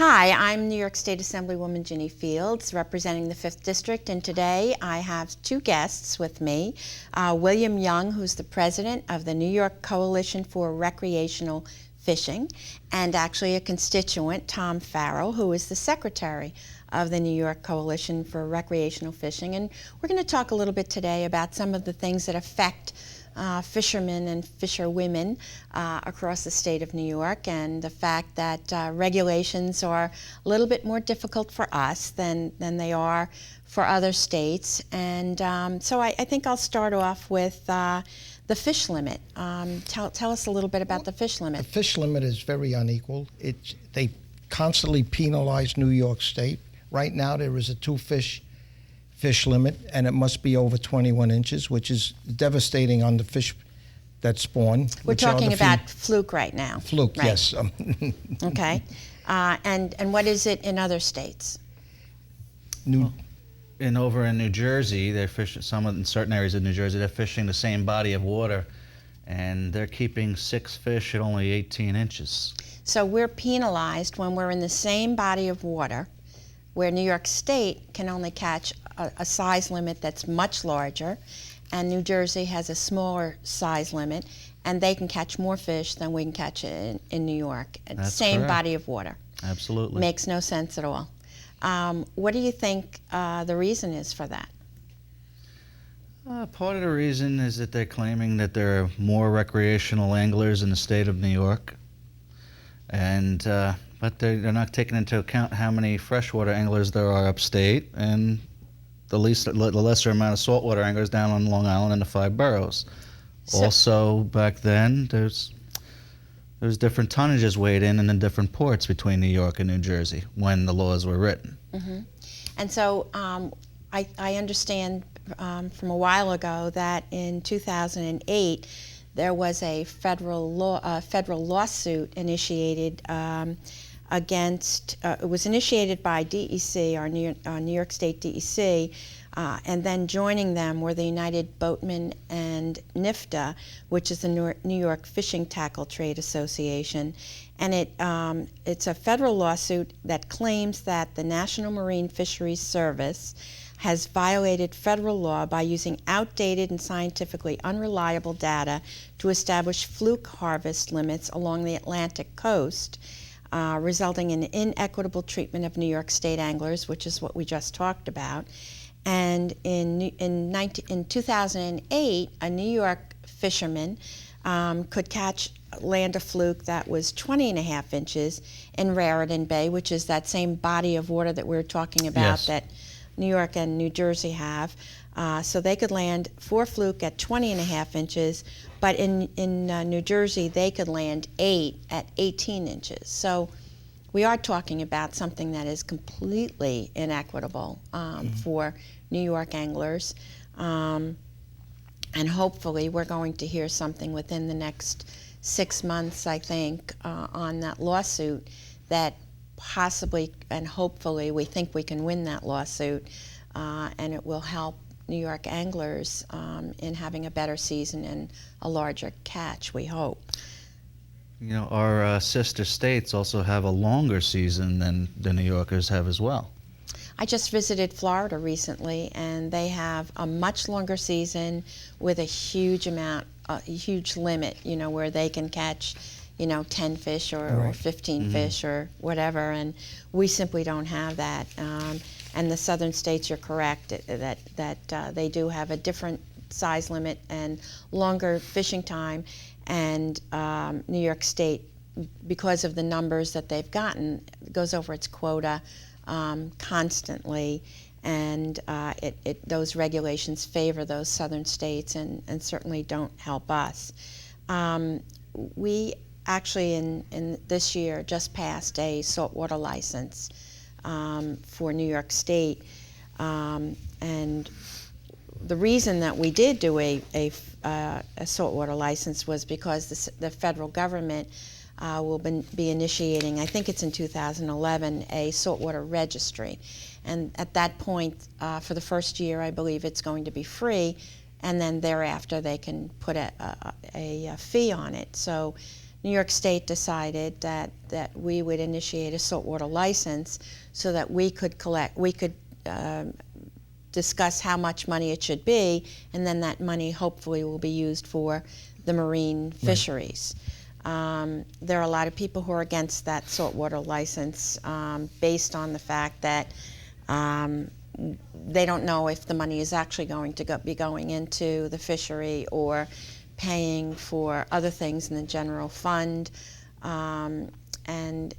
Hi, I'm New York State Assemblywoman Ginny Fields, representing the 5th District, and today I have two guests with me. William Young, who's the president of the New York Coalition for Recreational Fishing, and actually a constituent, Tom Farrell, who is the secretary of the New York Coalition for Recreational Fishing. And we're going to talk a little bit today about some of the things that affect fishermen and fisherwomen across the state of New York, and the fact that regulations are a little bit more difficult for us than they are for other states. And so I think I'll start off with the fish limit. Tell us a little bit about the fish limit. The fish limit is very unequal. They constantly penalize New York State. Right now there is a fish limit, and it must be over 21 inches, which is devastating on the fish that spawn. We're talking about Fluke right now. Fluke, right? Yes. Okay. And what is it in other states? Over in New Jersey, they're fishing, in certain areas of New Jersey, they're fishing the same body of water, and they're keeping 6 fish at only 18 inches. So we're penalized when we're in the same body of water, where New York State can only catch a size limit that's much larger, and New Jersey has a smaller size limit, and they can catch more fish than we can catch in New York. That's same correct. Body of water. Absolutely. Makes no sense at all. What do you think the reason is for that? Part of the reason is that they're claiming that there are more recreational anglers in the state of New York, and but they're not taking into account how many freshwater anglers there are upstate, and the lesser amount of saltwater anglers down on Long Island and the 5 boroughs. Also, back then, there's different tonnages weighed in the different ports between New York and New Jersey when the laws were written. Mm-hmm. And so I understand from a while ago that in 2008 there was a federal lawsuit initiated against, it was initiated by DEC, our New York State DEC, and then joining them were the United Boatmen and NYFTA, which is the New York Fishing Tackle Trade Association. And it's a federal lawsuit that claims that the National Marine Fisheries Service has violated federal law by using outdated and scientifically unreliable data to establish fluke harvest limits along the Atlantic coast, resulting in inequitable treatment of New York State anglers, which is what we just talked about. And in 2008, a New York fisherman could land a fluke that was 20.5 inches in Raritan Bay, which is that same body of water that we were talking about. Yes. That New York and New Jersey have. So they could land 4 fluke at 20.5 inches, but in New Jersey they could land 8 at 18 inches. So we are talking about something that is completely inequitable for New York anglers. And hopefully we're going to hear something within the next 6 months, I think, on that lawsuit that possibly and hopefully we think we can win that lawsuit, and it will help New York anglers in having a better season and a larger catch, we hope. You know, our sister states also have a longer season than the New Yorkers have as well. I just visited Florida recently, and they have a much longer season with a huge limit, you know, where they can catch, 10 fish or 15 fish or whatever, and we simply don't have that. And the southern states, you're correct, that they do have a different size limit and longer fishing time, and New York State, because of the numbers that they've gotten, goes over its quota constantly, and those regulations favor those southern states and certainly don't help us. We actually in this year just passed a saltwater license for New York State, and the reason that we did do a saltwater license was because the federal government will be initiating, I think it's in 2011, a saltwater registry. And at that point, for the first year, I believe it's going to be free, and then thereafter they can put a fee on it. So New York State decided that we would initiate a saltwater license so that we could discuss how much money it should be, and then that money hopefully will be used for the marine fisheries. There are a lot of people who are against that saltwater license based on the fact that they don't know if the money is actually going to be going into the fishery or paying for other things in the general fund. And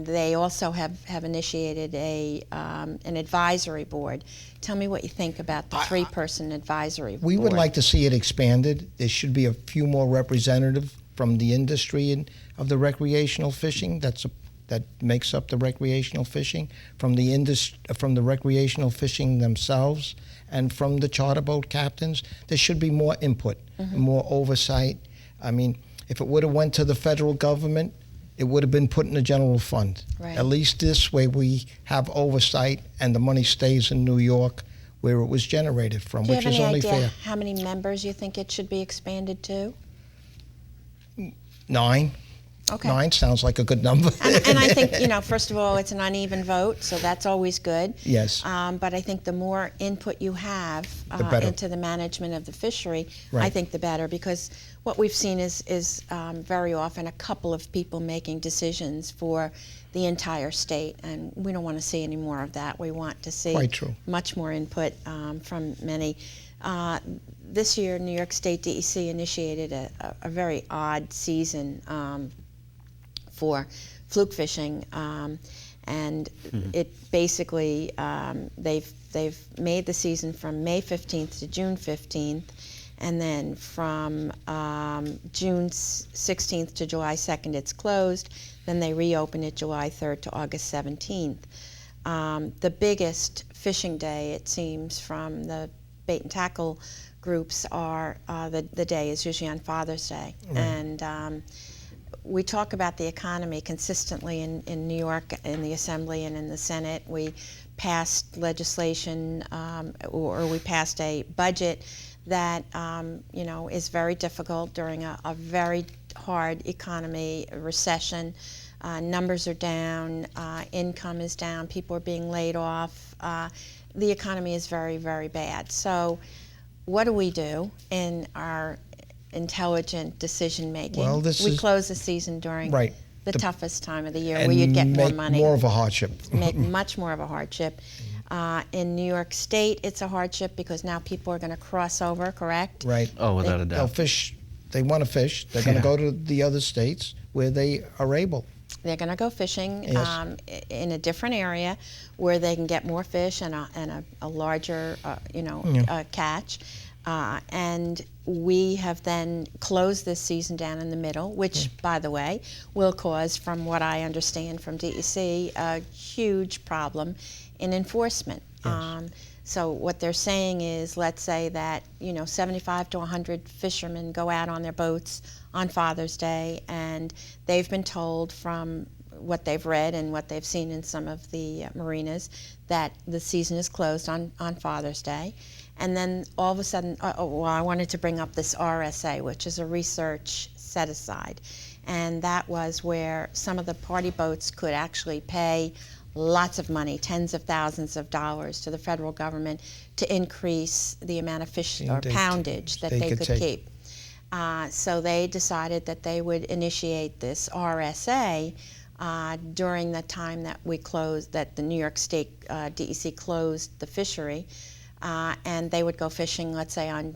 they also have initiated an advisory board. Tell me what you think about the 3-person advisory board. We would like to see it expanded. There should be a few more representatives from the industry of the recreational fishing that makes up the recreational fishing, from the recreational fishing themselves, and from the charter boat captains. There should be more input, more oversight. I mean, if it would have went to the federal government, it would have been put in the general fund. Right. At least this way we have oversight and the money stays in New York where it was generated from, which is only fair. Do you have any idea how many members you think it should be expanded to? 9. Okay. 9 sounds like a good number. And I think, first of all, it's an uneven vote, so that's always good. Yes. But I think the more input you have into the management of the fishery, Right. I think the better, because what we've seen is very often a couple of people making decisions for the entire state, and we don't want to see any more of that. We want to see Quite true. much more input from many. This year, New York State DEC initiated a very odd season for fluke fishing, and it basically they've made the season from May 15th to June 15th, and then from June 16th to July 2nd it's closed. Then they reopen it July 3rd to August 17th. The biggest fishing day, it seems, from the bait and tackle groups are the day is usually on Father's Day, Right. and we talk about the economy consistently in New York, in the Assembly and in the Senate. We passed legislation, or we passed a budget that is very difficult during a very hard economy recession. Numbers are down, income is down, people are being laid off. The economy is very, very bad. So what do we do in our intelligent decision making? Well, we close the season during Right. the toughest time of the year, and where you'd get more make money. more of a hardship. Make much more of a hardship. In New York State, it's a hardship because now people are going to cross over, correct? Right. Oh, without a They'll doubt. fish. They want to fish. They're going to go to the other states where they are able. They're going to go fishing Yes. in a different area where they can get more fish and a larger, catch. And we have then closed this season down in the middle, which, by the way, will cause, from what I understand from DEC, a huge problem in enforcement. Yes. So what they're saying is, let's say that 75 to 100 fishermen go out on their boats on Father's Day, and they've been told from what they've read and what they've seen in some of the marinas that the season is closed on Father's Day. And then all of a sudden, I wanted to bring up this RSA, which is a research set aside. And that was where some of the party boats could actually pay lots of money, tens of thousands of dollars, to the federal government to increase the amount of fish or poundage that they could keep. So they decided that they would initiate this RSA during the time that we closed, that the New York State DEC closed the fishery. And they would go fishing, let's say, on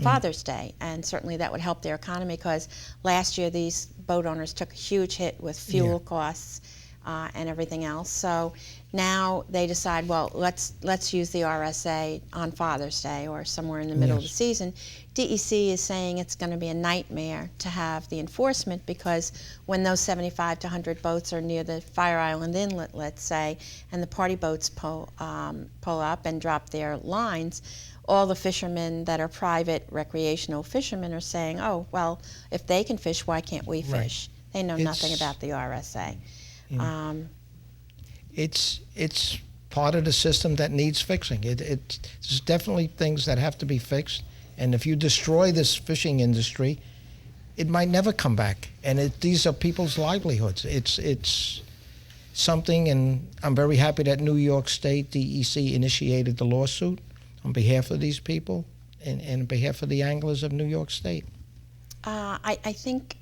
Father's Day. And certainly that would help their economy, because last year these boat owners took a huge hit with fuel costs and everything else. So now they decide, well, let's use the RSA on Father's Day or somewhere in the middle of the season. DEC is saying it's going to be a nightmare to have the enforcement, because when those 75 to 100 boats are near the Fire Island Inlet, let's say, and the party boats pull up and drop their lines, all the fishermen that are private recreational fishermen are saying, oh, well, if they can fish, why can't we fish? They know nothing about the RSA. It's part of the system that needs fixing. There's definitely things that have to be fixed. And if you destroy this fishing industry, it might never come back. And these are people's livelihoods. It's something, and I'm very happy that New York State DEC initiated the lawsuit on behalf of these people and on behalf of the anglers of New York State. I think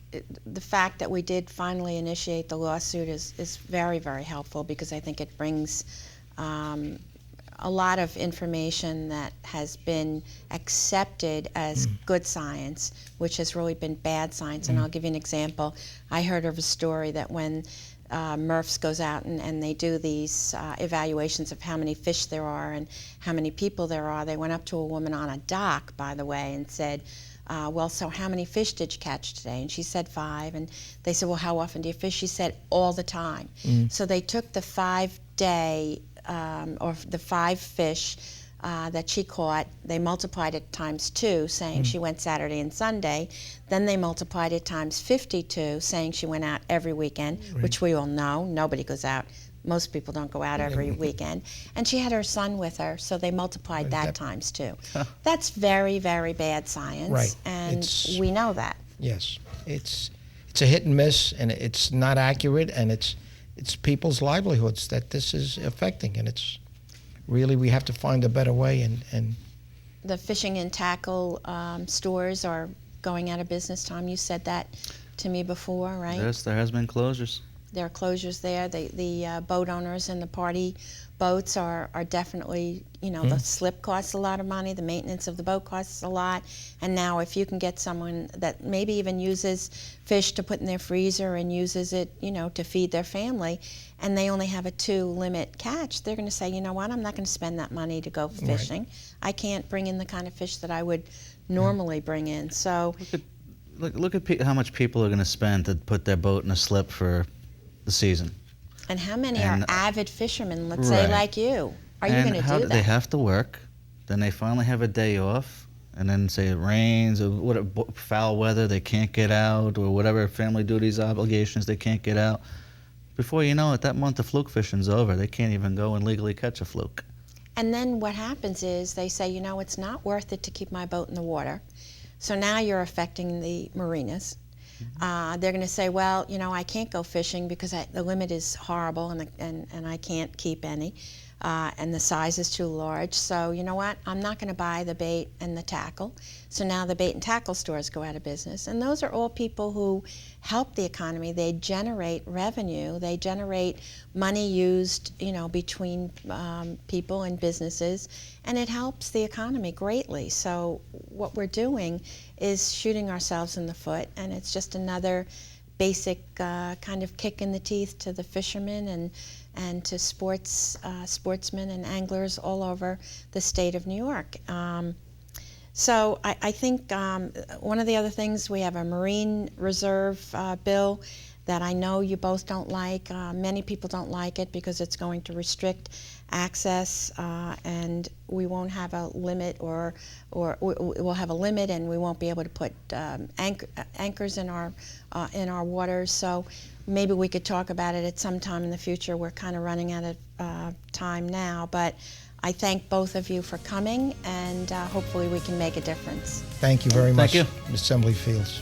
the fact that we did finally initiate the lawsuit is very, very helpful, because I think it brings a lot of information that has been accepted as good science, which has really been bad science. And I'll give you an example. I heard of a story that when MRFs goes out and they do these evaluations of how many fish there are and how many people there are, they went up to a woman on a dock, by the way, and said, well, so how many fish did you catch today? And she said 5. And they said, well, how often do you fish? She said, all the time. So they took the 5-day or the 5 fish that she caught, they multiplied it times 2, saying she went Saturday and Sunday. Then they multiplied it times 52, saying she went out every weekend, which we all know. Nobody goes out. Most people don't go out every weekend. And she had her son with her, so they multiplied that times 2. That's very, very bad science, Right. and we know that. Yes, it's a hit and miss, and it's not accurate, and it's people's livelihoods that this is affecting, and it's really, we have to find a better way. And the fishing and tackle stores are going out of business. Tom, you said that to me before, right? Yes, there has been closures. There are closures there. The boat owners and the party boats are definitely, the slip costs a lot of money, the maintenance of the boat costs a lot, and now if you can get someone that maybe even uses fish to put in their freezer and uses it, to feed their family, and they only have a 2 limit catch, they're going to say, you know what, I'm not going to spend that money to go fishing. I can't bring in the kind of fish that I would normally bring in. So look at how much people are going to spend to put their boat in a slip for the season. And how many are avid fishermen, let's say like you? Are you going to do that? They have to work, then they finally have a day off, and then say it rains or foul weather, they can't get out, or whatever family duties, obligations, they can't get out. Before you know it, that month of fluke fishing's over. They can't even go and legally catch a fluke. And then what happens is they say, it's not worth it to keep my boat in the water. So now you're affecting the marinas. They're going to say, well, I can't go fishing because the limit is horrible and I can't keep any, and the size is too large. So you know what? I'm not going to buy the bait and the tackle. So now the bait and tackle stores go out of business. And those are all people who help the economy. They generate revenue. They generate money used, between people and businesses, and it helps the economy greatly. So what we're doing is shooting ourselves in the foot, and it's just another basic kind of kick in the teeth to the fishermen and to sportsmen and anglers all over the state of New York. So I think one of the other things, we have a Marine Reserve bill that I know you both don't like. Many people don't like it because it's going to restrict access, and we won't have a limit, or we'll have a limit, and we won't be able to put anchors in our waters. So maybe we could talk about it at some time in the future. We're kind of running out of time now, but I thank both of you for coming, and hopefully we can make a difference. thank you very much, Thank you. Assembly Fields.